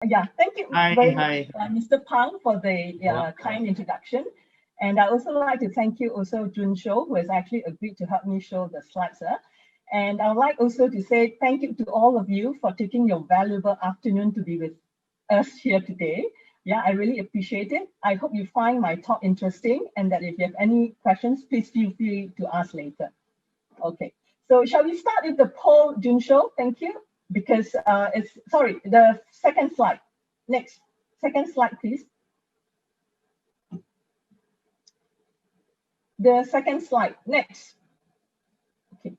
Yeah, thank you Hi, very hi. much, Mr. Pang, for the kind introduction. And I also like to thank you also, Jun Shou, who has actually agreed to help me show the slides. And I would like also to say thank you to all of you for taking your valuable afternoon to be with us here today. Yeah, I really appreciate it. I hope you find my talk interesting and that if you have any questions, please feel free to ask later. Okay, so shall we start with the poll, Jun Shou? Thank you. Because it's, sorry, the second slide. Next, second slide, please. The second slide, next. Okay,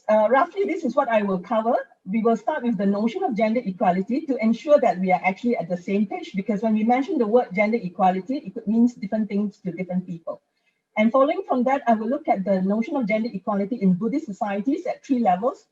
roughly this is what I will cover. We will start with the notion of gender equality to ensure that we are actually at the same page, because when we mention the word gender equality, it means different things to different people. And following from that, I will look at the notion of gender equality in Buddhist societies at 3 levels.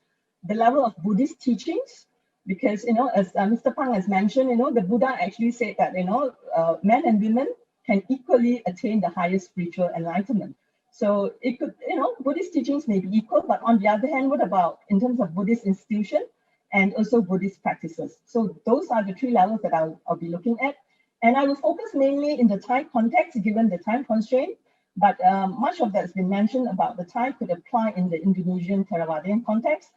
The level of Buddhist teachings, because, as Mr. Pang has mentioned, the Buddha actually said that, men and women can equally attain the highest spiritual enlightenment. So it could, Buddhist teachings may be equal, but on the other hand, what about in terms of Buddhist institution and also Buddhist practices? So those are the 3 levels that I'll be looking at. And I will focus mainly in the Thai context, given the time constraint, but much of that's been mentioned about the Thai could apply in the Indonesian Theravadian context.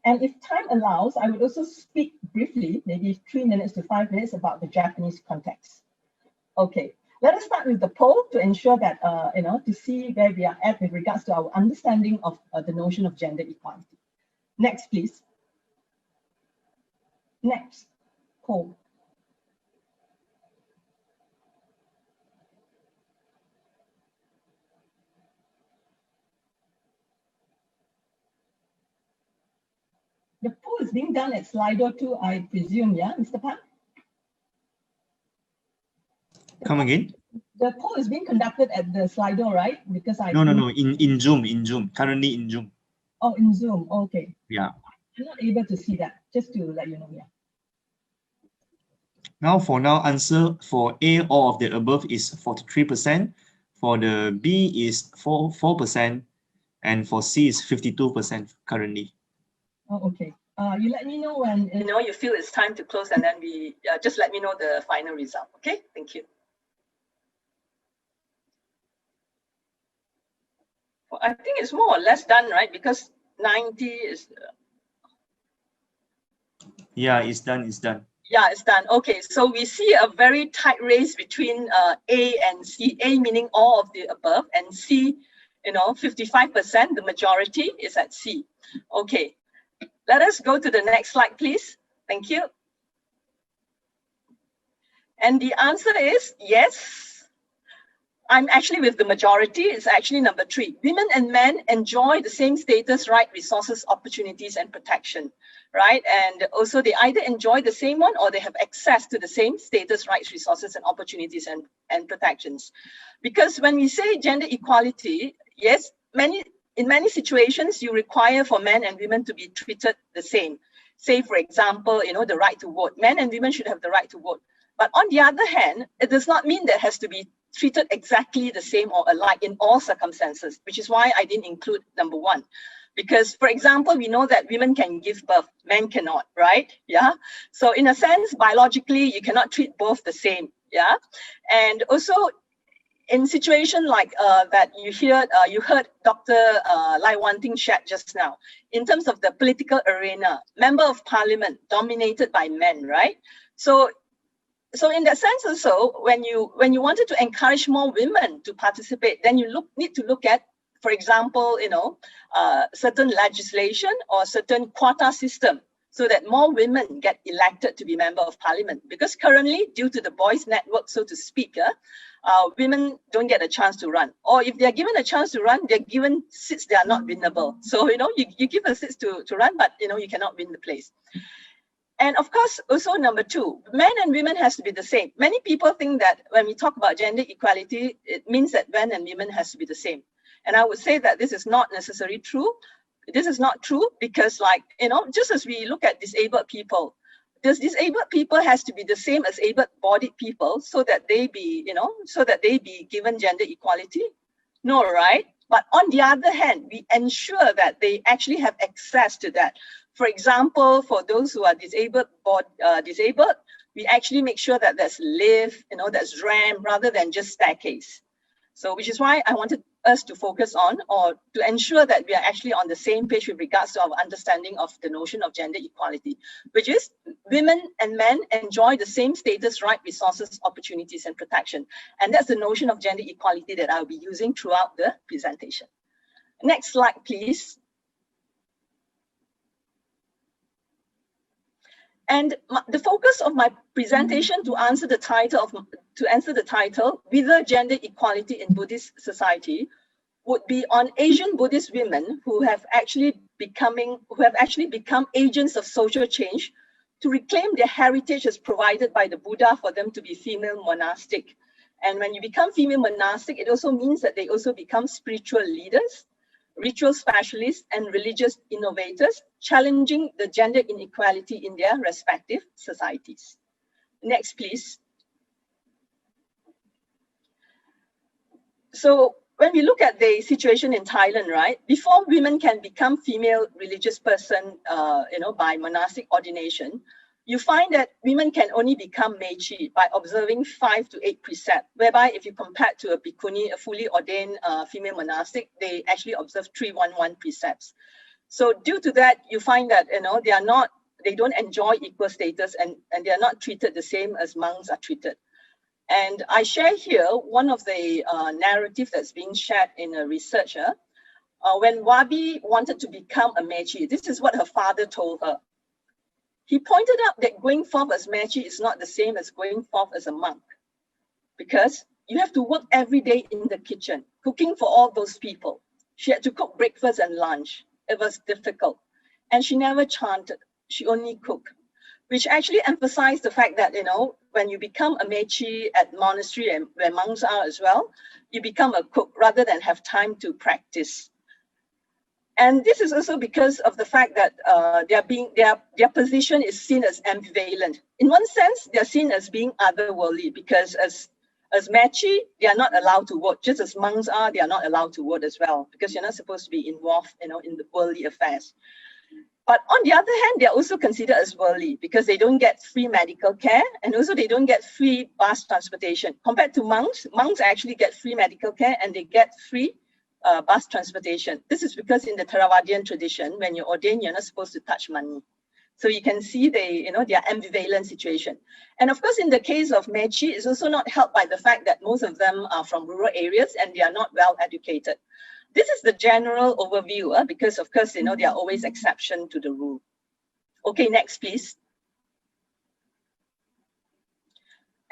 And if time allows, I would also speak briefly, maybe 3 minutes to 5 minutes, about the Japanese context. Okay, let us start with the poll to ensure that, to see where we are at with regards to our understanding of the notion of gender equality. Next, please. Next, poll. The poll is being done at Slido too, I presume, yeah, Mr. Pan? Come again? The poll is being conducted at the Slido, right? Because No, in Zoom, currently in Zoom. Oh, in Zoom, okay. Yeah. I'm not able to see that, just to let you know, yeah. Now, answer for A, all of the above is 43%. For the B is 4%, and for C is 52% currently. Oh, okay. You let me know when you feel it's time to close, and then we just let me know the final result. Okay, thank you. Well, I think it's more or less done, right? Because 90 is. Yeah, it's done. It's done. Yeah, it's done. Okay, so we see a very tight race between A and C. A meaning all of the above, and C, 55%. The majority is at C. Okay. Let us go to the next slide, please. Thank you. And the answer is yes. I'm actually with the majority. It's actually number 3. Women and men enjoy the same status, right, resources, opportunities, and protection, right? And also they either enjoy the same one or they have access to the same status, rights, resources, and opportunities and protections. Because when we say gender equality, yes, in many situations, you require for men and women to be treated the same. Say, for example, the right to vote. Men and women should have the right to vote. But on the other hand, it does not mean that it has to be treated exactly the same or alike in all circumstances, which is why I didn't include number 1. Because, for example, we know that women can give birth, men cannot, right? Yeah. So in a sense, biologically, you cannot treat both the same. Yeah. And also, in situation like that you heard Dr. Lai Suet Yan shared just now, in terms of the political arena, member of parliament dominated by men, right? So in that sense also, when you wanted to encourage more women to participate, then you need to look at, for example, certain legislation or certain quota system, so that more women get elected to be member of parliament. Because currently, due to the boys' network, so to speak, women don't get a chance to run. Or if they're given a chance to run, they're given seats that are not winnable. So, you give a seats to run, but, you cannot win the place. And of course, also number 2, men and women has to be the same. Many people think that when we talk about gender equality, it means that men and women has to be the same. And I would say that this is not necessarily true. This is not true because, just as we look at disabled people, disabled people has to be the same as able-bodied people so that they be, given gender equality? No, right? But on the other hand, we ensure that they actually have access to that. For example, for those who are disabled, we actually make sure that there's lift, there's ramp rather than just staircase. So which is why I wanted us to focus on, or to ensure that we are actually on the same page with regards to our understanding of the notion of gender equality, which is women and men enjoy the same status, right, resources, opportunities, and protection. And that's the notion of gender equality that I'll be using throughout the presentation. Next slide, please. And the focus of my presentation to answer the title, Whither Gender Equality in Buddhist Society, would be on Asian Buddhist women who have actually become agents of social change to reclaim their heritage as provided by the Buddha for them to be female monastic. And when you become female monastic, it also means that they also become spiritual leaders, ritual specialists, and religious innovators, challenging the gender inequality in their respective societies. Next, please. So when we look at the situation in Thailand, right, before women can become female religious person, by monastic ordination, you find that women can only become mechi by observing 5 to 8 precepts, whereby if you compare to a bhikkhuni, a fully ordained female monastic, they actually observe 311 precepts. So due to that, you find that they don't enjoy equal status, and they are not treated the same as monks are treated. And I share here one of the narrative that's being shared in a researcher. When Wabi wanted to become a mechi, this is what her father told her. He pointed out that going forth as mechi is not the same as going forth as a monk, because you have to work every day in the kitchen, cooking for all those people. She had to cook breakfast and lunch. It was difficult. And she never chanted, she only cooked, which actually emphasized the fact that, when you become a mechi at monastery, and where monks are as well, you become a cook rather than have time to practice. And this is also because of the fact that their position is seen as ambivalent. In one sense, they're seen as being otherworldly, because as mechi, they are not allowed to vote, just as monks are, they are not allowed to vote as well, because you're not supposed to be involved, in the worldly affairs. But on the other hand, they're also considered as worldly, because they don't get free medical care, and also they don't get free bus transportation. Compared to monks, monks actually get free medical care and they get free bus transportation. This is because in the Theravadian tradition, when you ordain, you're not supposed to touch money. So you can see their ambivalent situation. And of course, in the case of mechi, it's also not helped by the fact that most of them are from rural areas and they are not well educated. This is the general overview, because of course, there are always exceptions to the rule. Okay, next, please.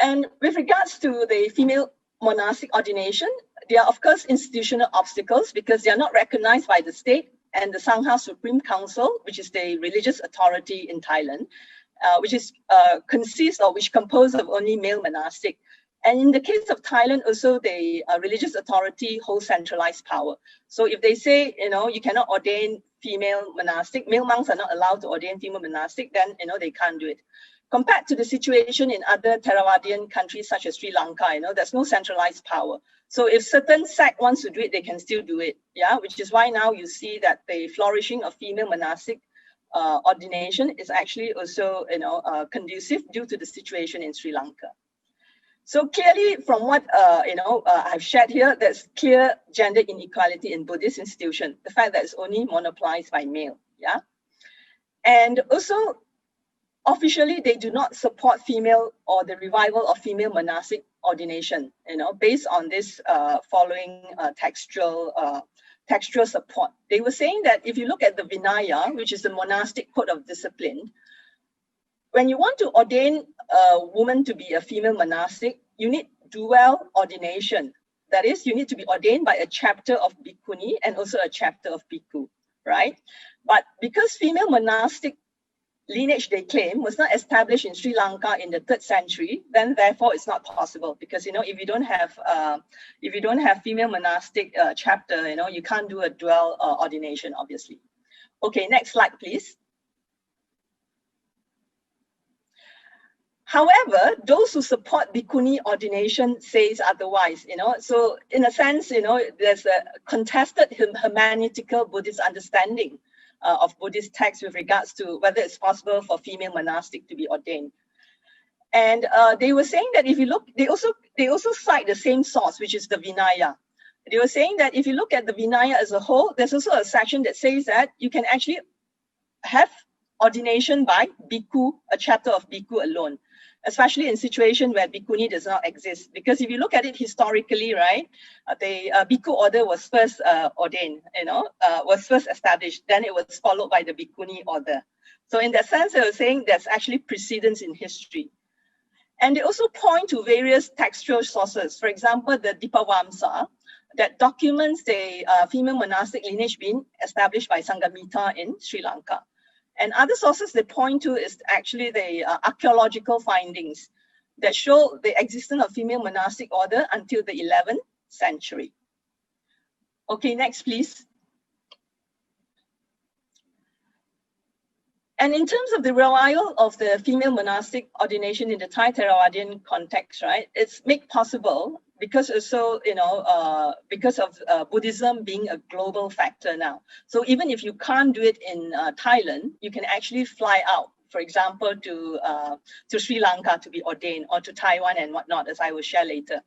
And with regards to the female monastic ordination, there are of course institutional obstacles, because they are not recognized by the state and the Sangha Supreme Council, which is the religious authority in Thailand, which composed of only male monastic. And in the case of Thailand, also the religious authority holds centralized power. So if they say, you cannot ordain female monastic, male monks are not allowed to ordain female monastic, then, they can't do it. Compared to the situation in other Theravadian countries such as Sri Lanka, there's no centralized power. So if certain sect wants to do it, they can still do it, which is why now you see that the flourishing of female monastic ordination is actually also, conducive due to the situation in Sri Lanka. So clearly from what, I've shared here, there's clear gender inequality in Buddhist institution, the fact that it's only monopolized by male, And also, officially, they do not support female or the revival of female monastic ordination, based on this following textual support. They were saying that if you look at the Vinaya, which is the monastic code of discipline, when you want to ordain a woman to be a female monastic, you need dual ordination. That is, you need to be ordained by a chapter of bhikkhuni and also a chapter of bhikkhu, right? But because female monastic lineage, they claim, was not established in Sri Lanka in the 3rd century, then therefore it's not possible, because if you don't have female monastic chapter, you can't do a dual ordination, obviously. Okay, next slide, please. However, those who support bhikkhuni ordination says otherwise, So in a sense, there's a contested hermeneutical Buddhist understanding of Buddhist texts with regards to whether it's possible for female monastic to be ordained. And they were saying that if you look, they also cite the same source, which is the Vinaya. They were saying that if you look at the Vinaya as a whole, there's also a section that says that you can actually have ordination by bhikkhu, a chapter of bhikkhu alone, especially in situation where bhikkhuni does not exist. Because if you look at it historically, right, the bhikkhu order was first ordained, was first established, then it was followed by the bhikkhuni order. So in that sense, they were saying there's actually precedence in history. And they also point to various textual sources. For example, the Dipavamsa, that documents the female monastic lineage being established by Sanghamita in Sri Lanka. And other sources they point to is actually the archaeological findings that show the existence of female monastic order until the 11th century. Okay, next please. And in terms of the revival of the female monastic ordination in the Thai Theravadian context, right, it's made possible because also, because of Buddhism being a global factor now. So even if you can't do it in Thailand, you can actually fly out, for example, to Sri Lanka to be ordained, or to Taiwan and whatnot, as I will share later.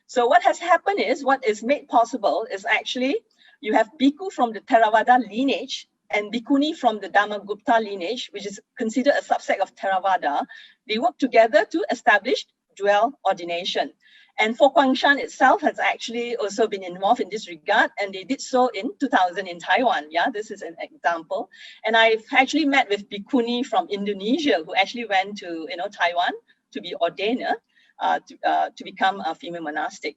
So what has happened is, what is made possible is actually, you have bhikkhu from the Theravada lineage and bhikkhuni from the Dhammagupta lineage, which is considered a subset of Theravada. They work together to establish dual ordination. And Fo Guangshan itself has actually also been involved in this regard, and they did so in 2000 in Taiwan. Yeah, this is an example. And I've actually met with bhikkhuni from Indonesia who actually went to Taiwan to be ordained, to become a female monastic.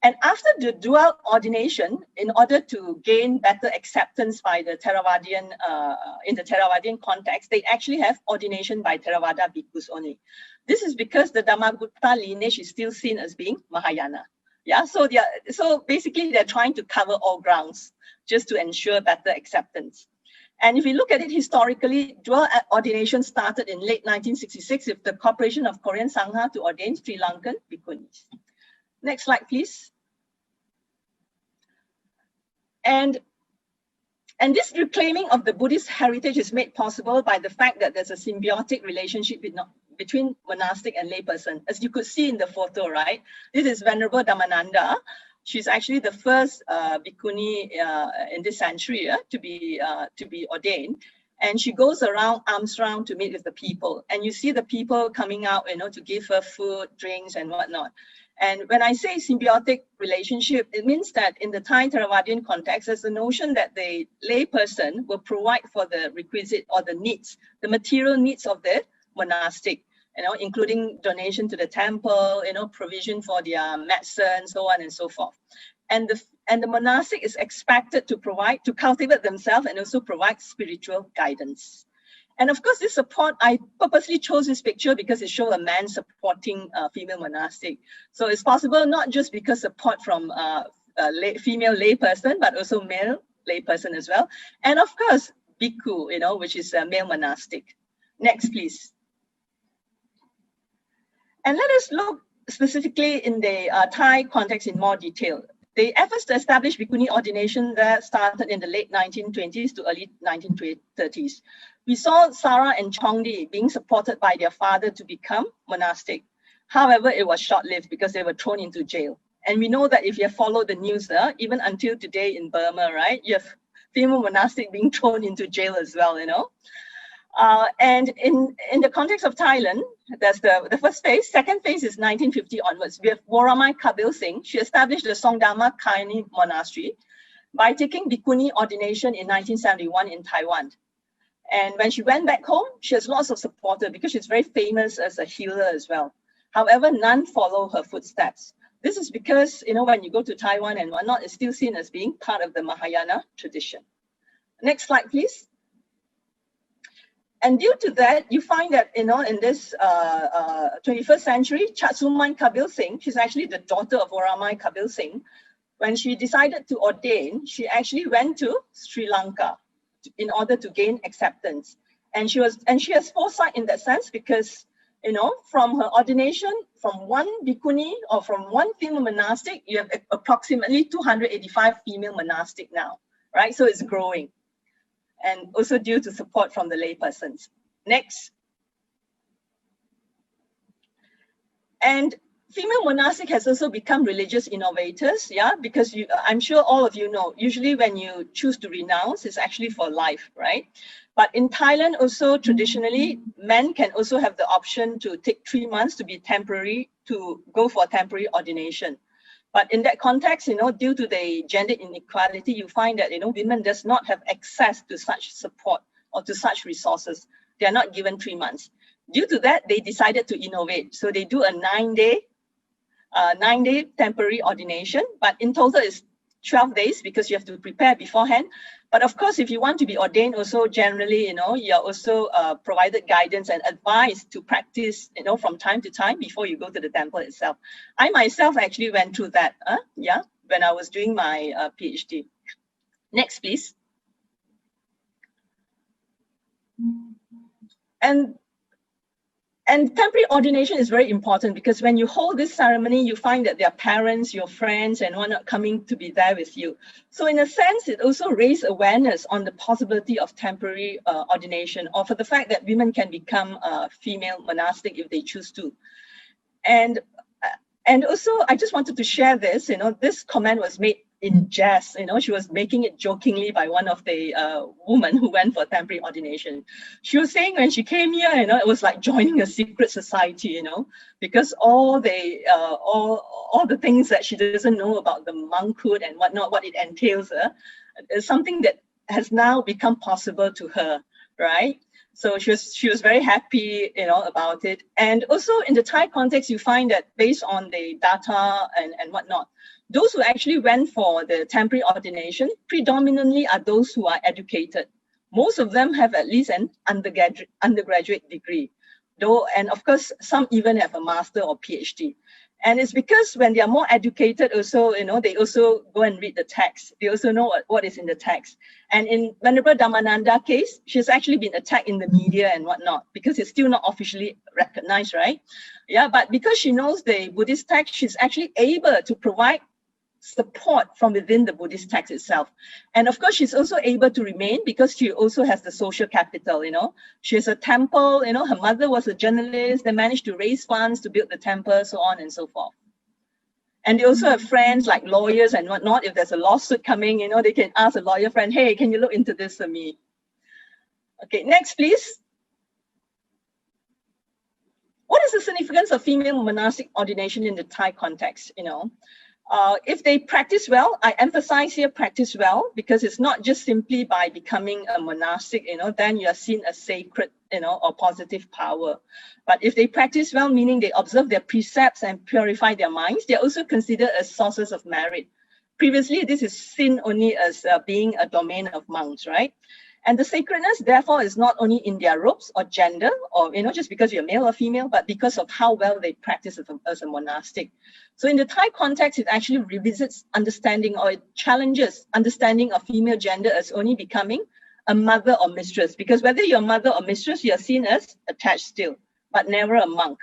And after the dual ordination, in order to gain better acceptance by the Theravadian, in the Theravadian context, they actually have ordination by Theravada bhikkhus only. This is because the Dhammagupta lineage is still seen as being Mahayana. Yeah, so basically they're trying to cover all grounds just to ensure better acceptance. And if you look at it historically, dual ordination started in late 1966 with the Corporation of Korean Sangha to ordain Sri Lankan bhikkhunis. Next slide, please. And this reclaiming of the Buddhist heritage is made possible by the fact that there's a symbiotic relationship between monastic and layperson. As you could see in the photo, right? This is Venerable Dhammananda. She's actually the first bhikkhuni in this century to be ordained. And she goes around, arms round, to meet with the people. And you see the people coming out, to give her food, drinks, and whatnot. And when I say symbiotic relationship, it means that in the Thai Theravadian context, there's the notion that the layperson will provide for the requisite or the needs, the material needs of the monastic, including donation to the temple, provision for their medicine, so on and so forth. And the monastic is expected to provide, to cultivate themselves and also provide spiritual guidance. And of course, this support, I purposely chose this picture because it shows a man supporting a female monastic. So it's possible not just because support from female layperson, but also male layperson as well. And of course, bhikkhu, which is a male monastic. Next, please. And let us look specifically in the Thai context in more detail. The efforts to establish bhikkhuni ordination there started in the late 1920s to early 1930s. We saw Sarah and Chongdi being supported by their father to become monastic. However, it was short-lived because they were thrown into jail. And we know that if you have followed the news, even until today in Burma, right, you have female monastic being thrown into jail as well, And in the context of Thailand, that's the first phase. Second phase is 1950 onwards. We have Woramai Kabil Singh. She established the Songdharma Kaini Monastery by taking bhikkhuni ordination in 1971 in Taiwan. And when she went back home, she has lots of supporters because she's very famous as a healer as well. However, none follow her footsteps. This is because, when you go to Taiwan and whatnot, it's still seen as being part of the Mahayana tradition. Next slide, please. And due to that, you find that, in this 21st century, Chatsuman Kabil Singh, she's actually the daughter of Woramai Kabil Singh. When she decided to ordain, she actually went to Sri Lanka in order to gain acceptance. And she has foresight in that sense because, from her ordination, from one bhikkhuni or from one female monastic, you have approximately 285 female monastic now, right? So it's growing. And also due to support from the laypersons. Next. And female monastic has also become religious innovators, yeah, because I'm sure all of you know, usually when you choose to renounce, it's actually for life, right? But in Thailand also, traditionally, men can also have the option to take 3 months to be temporary, to go for temporary ordination. But in that context, you know, due to the gender inequality, you find that, you know, women does not have access to such support or to such resources. They are not given 3 months. Due to that, they decided to innovate. So they do a 9-day temporary ordination, but in total it's 12 days because you have to prepare beforehand. But of course, if you want to be ordained also, generally, you know, you're also provided guidance and advice to practice, you know, from time to time before you go to the temple itself. I myself actually went through that, yeah, when I was doing my PhD. Next, please. And temporary ordination is very important because when you hold this ceremony, you find that their parents, your friends, and whatnot coming to be there with you. So in a sense, it also raised awareness on the possibility of temporary ordination, or for the fact that women can become female monastic if they choose to. And also, I just wanted to share this, you know, this comment was made in jest, you know, she was making it jokingly by one of the women who went for temporary ordination. She was saying when she came here, you know, it was like joining a secret society, you know, because all the things that she doesn't know about the monkhood and whatnot, what it entails, is something that has now become possible to her, right? So she was very happy, you know, about it. And also in the Thai context, you find that based on the data and whatnot, those who actually went for the temporary ordination predominantly are those who are educated. Most of them have at least an undergraduate degree, though, and of course, some even have a master or PhD. And it's because when they are more educated also, you know, they also go and read the text. They also know what is in the text. And in Venerable Dhammananda case, she's actually been attacked in the media and whatnot because it's still not officially recognized, right? Yeah, but because she knows the Buddhist text, she's actually able to provide support from within the Buddhist text itself. And of course, she's also able to remain because she also has the social capital, you know. She has a temple, you know, her mother was a journalist, they managed to raise funds to build the temple, so on and so forth. And they also have friends like lawyers and whatnot. If there's a lawsuit coming, you know, they can ask a lawyer friend, hey, can you look into this for me? Okay, next, please. What is the significance of female monastic ordination in the Thai context, you know? If they practice well, I emphasize here practice well, because it's not just simply by becoming a monastic, you know, then you are seen as sacred, you know, or positive power. But if they practice well, meaning they observe their precepts and purify their minds, they're also considered as sources of merit. Previously, this is seen only as being a domain of monks, right? And the sacredness, therefore, is not only in their robes or gender, or, you know, just because you're male or female, but because of how well they practice as a monastic. So in the Thai context, it actually revisits understanding, or it challenges understanding of female gender as only becoming a mother or mistress. Because whether you're a mother or mistress, you're seen as attached still, but never a monk.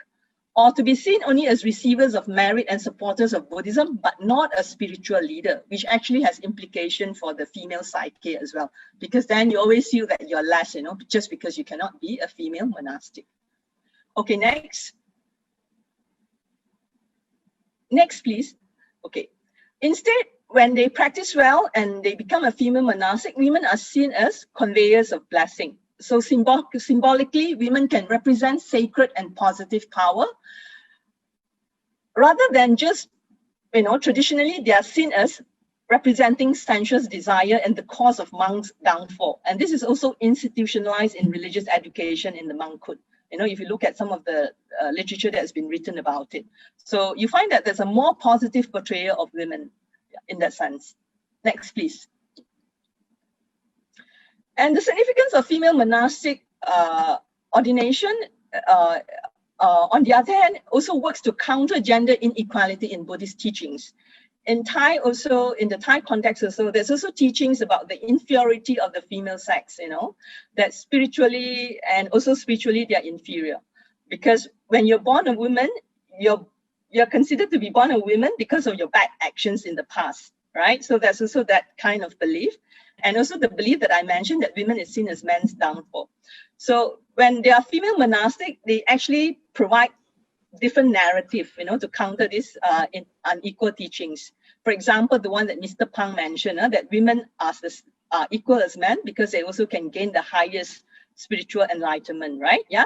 Or to be seen only as receivers of merit and supporters of Buddhism, but not a spiritual leader, which actually has implication for the female psyche as well. Because then you always feel that you're less, you know, just because you cannot be a female monastic. Okay, next. Next, please. Okay. Instead, when they practice well and they become a female monastic, women are seen as conveyors of blessing. So symbolically, women can represent sacred and positive power. Rather than just, you know, traditionally, they are seen as representing sensuous desire and the cause of monks' downfall. And this is also institutionalized in religious education in the monkhood. You know, if you look at some of the literature that has been written about it. So you find that there's a more positive portrayal of women in that sense. Next, please. And the significance of female monastic ordination, on the other hand, also works to counter gender inequality in Buddhist teachings. In Thai also, in the Thai context also, there's also teachings about the inferiority of the female sex, you know, that spiritually and also spiritually they are inferior. Because when you're born a woman, you're considered to be born a woman because of your bad actions in the past, right? So there's also that kind of belief. And also the belief that I mentioned that women is seen as men's downfall. So when they are female monastic, they actually provide different narrative, to counter these unequal teachings. For example, the one that Mr. Pang mentioned, that women are equal as men because they also can gain the highest spiritual enlightenment, right? Yeah.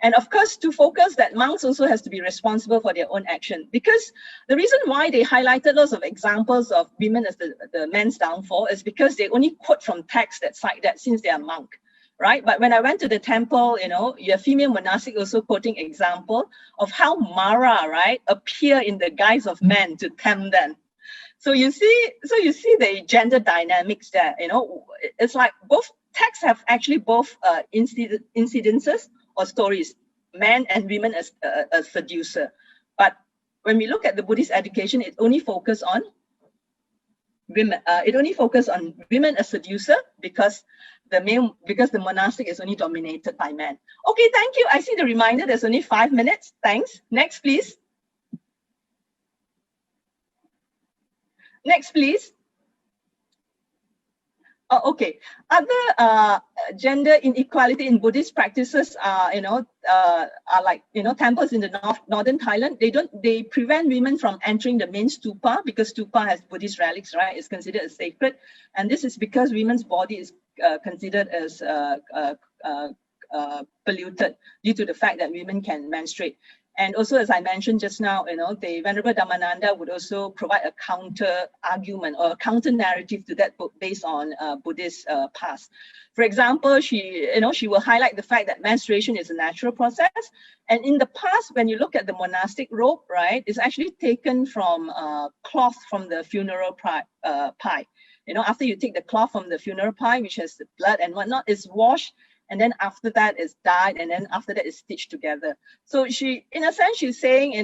And of course, to focus that monks also has to be responsible for their own action, because the reason why they highlighted lots of examples of women as the men's downfall is because they only quote from texts that cite that since they are monk, right? But when I went to the temple, you have female monastic also quoting example of how Mara, right, appear in the guise of men to tempt them. So you see the gender dynamics there. It's like both texts have actually both incidences or stories, men and women as a seducer. But when we look at the Buddhist education, it only focuses on women. It only focuses on women as seducer because the monastic is only dominated by men. Okay, thank you. I see the reminder. There's only 5 minutes. Thanks. Next, please. Next, please. Oh, okay. Other gender inequality in Buddhist practices are, like temples in the northern Thailand. They prevent women from entering the main stupa because stupa has Buddhist relics, right? It's considered as sacred, and this is because women's body is considered as polluted due to the fact that women can menstruate. And also, as I mentioned just now, the Venerable Dhammananda would also provide a counter argument or a counter narrative to that book based on Buddhist past. For example, she will highlight the fact that menstruation is a natural process. And in the past, when you look at the monastic robe, right, it's actually taken from cloth from the funeral pie. After you take the cloth from the funeral pie, which has the blood and whatnot, it's washed. And then after that it's dyed, and then after that it's stitched together. So she, in a sense, she's saying,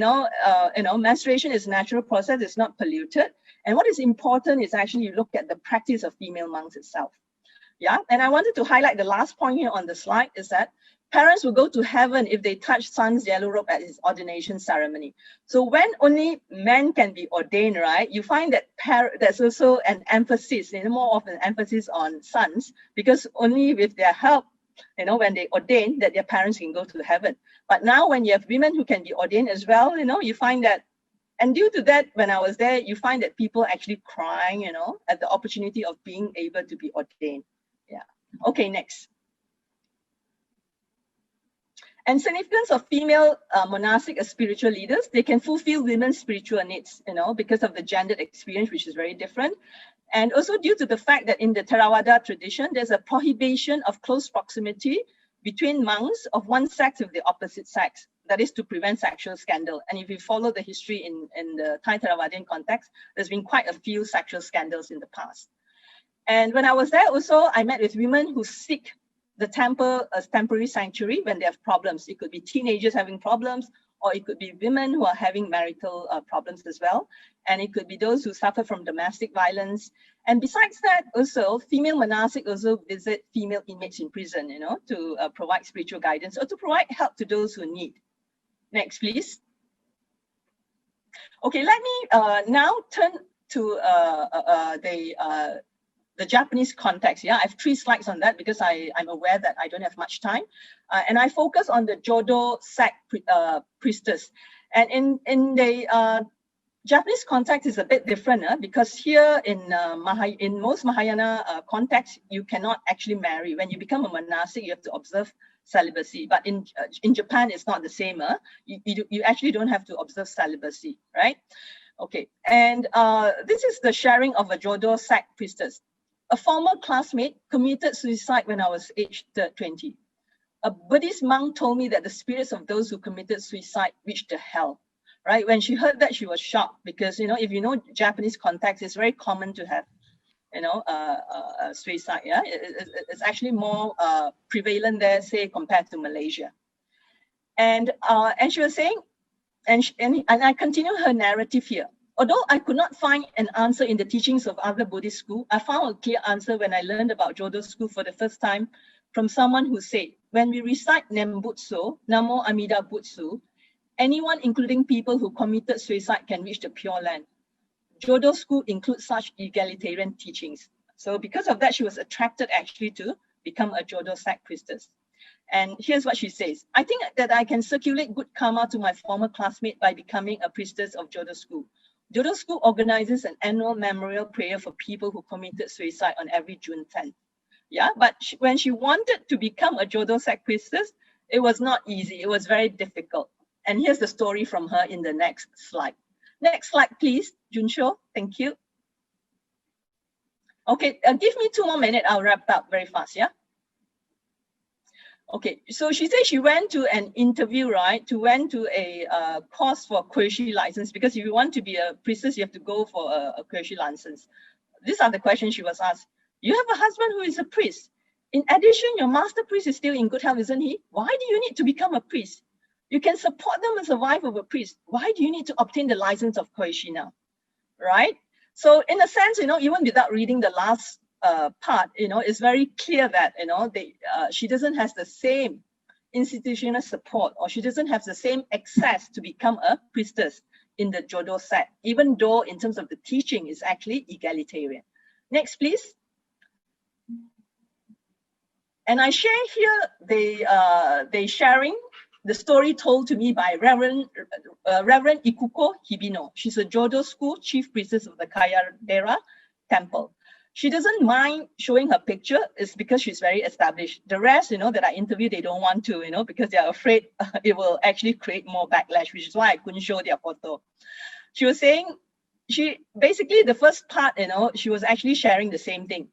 menstruation is a natural process, it's not polluted. And what is important is actually you look at the practice of female monks itself. Yeah, and I wanted to highlight the last point here on the slide is that parents will go to heaven if they touch son's yellow robe at his ordination ceremony. So when only men can be ordained, right, you find that there's also an emphasis, more of an emphasis on sons, because only with their help, when they ordain, that their parents can go to heaven. But now when you have women who can be ordained as well, you find that, and due to that, when I was there, you find that people actually crying, at the opportunity of being able to be ordained. Yeah. Okay, next. And significance of female monastic as spiritual leaders, they can fulfill women's spiritual needs, because of the gendered experience, which is very different. And also due to the fact that in the Theravada tradition, there's a prohibition of close proximity between monks of one sex with the opposite sex. That is to prevent sexual scandal. And if you follow the history in the Thai Theravadian context, there's been quite a few sexual scandals in the past. And when I was there also, I met with women who seek the temple as temporary sanctuary when they have problems. It could be teenagers having problems, or it could be women who are having marital problems as well. And it could be those who suffer from domestic violence. And besides that, also, female monastic also visit female inmates in prison, to provide spiritual guidance or to provide help to those who need. Next, please. Okay, let me now turn to the Japanese context. Yeah, I have 3 slides on that because I'm aware that I don't have much time. And I focus on the Jodo sect priestess. And in the Japanese context is a bit different because here in most Mahayana contexts, you cannot actually marry. When you become a monastic, you have to observe celibacy. But in Japan, it's not the same. You actually don't have to observe celibacy, right? Okay, and this is the sharing of a Jodo sect priestess. A former classmate committed suicide when I was aged 20. A Buddhist monk told me that the spirits of those who committed suicide reached the hell, right? When she heard that, she was shocked because, if you know Japanese context, it's very common to have, suicide. Yeah, it's actually more prevalent there, say, compared to Malaysia. And she was saying, and I continue her narrative here. Although I could not find an answer in the teachings of other Buddhist schools, I found a clear answer when I learned about Jodo school for the first time from someone who said, when we recite Nembutsu, Namo Amida Butsu, anyone, including people who committed suicide, can reach the Pure Land. Jodo school includes such egalitarian teachings. So because of that, she was attracted actually to become a Jodo sect priestess. And here's what she says. I think that I can circulate good karma to my former classmate by becoming a priestess of Jodo School. Jodo School organizes an annual memorial prayer for people who committed suicide on every June 10th. Yeah, but when she wanted to become a Jodo sect priestess, it was not easy. It was very difficult. And here's the story from her in the next slide. Next slide, please, Junsho. Thank you. Okay, give me 2 more minutes. I'll wrap up very fast, yeah? Okay, so she said she went to an interview, right? Went to a course for Kyoshi license, because if you want to be a priestess, you have to go for a Kyoshi license. These are the questions she was asked. You have a husband who is a priest. In addition, your master priest is still in good health, isn't he? Why do you need to become a priest? You can support them as a wife of a priest. Why do you need to obtain the license of Kyoshi now, right? So in a sense, you know, even without reading the last part, you know, it's very clear that, you know, she doesn't have the same institutional support, or she doesn't have the same access to become a priestess in the Jodo sect, even though in terms of the teaching is actually egalitarian. Next, please. And I share here they sharing the story told to me by Reverend Ikuko Hibino. She's a Jodo School chief priestess of the Kayadera Temple. She doesn't mind showing her picture. It's because she's very established. The rest, you know, that I interviewed, they don't want to, you know, because they're afraid it will actually create more backlash, which is why I couldn't show their photo. She was saying, basically the first part, you know, she was actually sharing the same thing.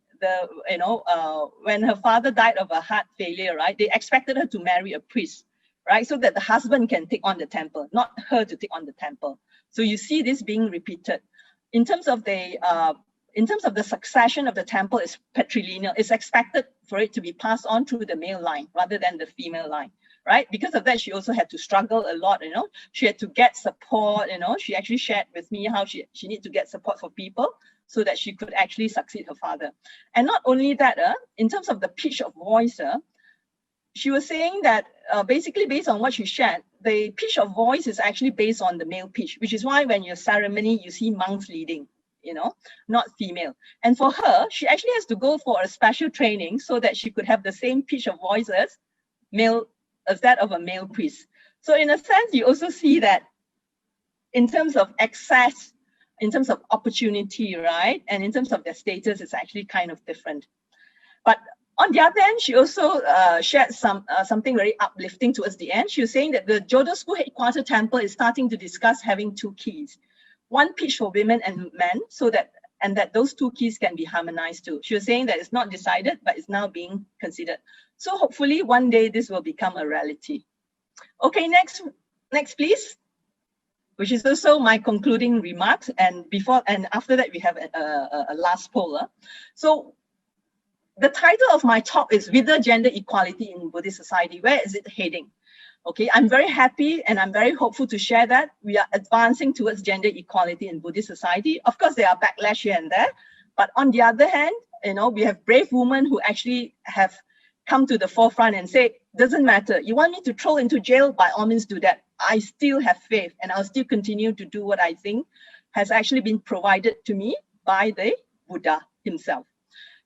When her father died of a heart failure, right, they expected her to marry a priest, right, so that the husband can take on the temple, not her to take on the temple. So you see this being repeated. In terms of the succession of the temple, is patrilineal. It's expected for it to be passed on through the male line rather than the female line, right? Because of that, she also had to struggle a lot, you know. She had to get support, you know. She actually shared with me how she needed to get support for people so that she could actually succeed her father. And not only that, in terms of the pitch of voice, she was saying that basically based on what she shared, the pitch of voice is actually based on the male pitch, which is why when your ceremony, you see monks leading, you know, not female. And for her, she actually has to go for a special training so that she could have the same pitch of voice as that of a male priest. So in a sense, you also see that in terms of access, in terms of opportunity, right? And in terms of their status, it's actually kind of different. But on the other hand, she also shared something very uplifting towards the end. She was saying that the Jodo School Headquarter Temple is starting to discuss having 2 keys. One pitch for women and men, that those 2 keys can be harmonized too. She was saying that it's not decided, but it's now being considered. So hopefully one day this will become a reality. Okay, next please. Which is also my concluding remarks. And after that, we have a last poll. So the title of my talk is Whither Gender Equality in Buddhist Society. Where is it heading? Okay, I'm very happy and I'm very hopeful to share that we are advancing towards gender equality in Buddhist society. Of course, there are backlash here and there, but on the other hand, you know, we have brave women who actually have come to the forefront and say, doesn't matter. You want me to throw into jail? By all means do that. I still have faith and I'll still continue to do what I think has actually been provided to me by the Buddha himself.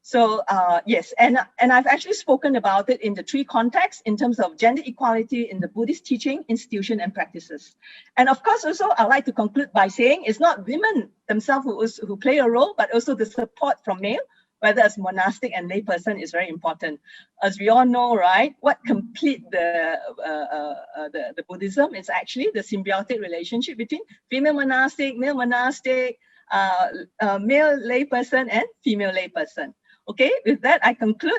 So yes, and I've actually spoken about it in the 3 contexts in terms of gender equality in the Buddhist teaching, institution, and practices. And of course, also, I'd like to conclude by saying it's not women themselves who play a role, but also the support from male, whether as monastic and layperson, is very important. As we all know, right, what complete the Buddhism is actually the symbiotic relationship between female monastic, male monastic, male layperson, and female layperson. Okay, with that, I conclude.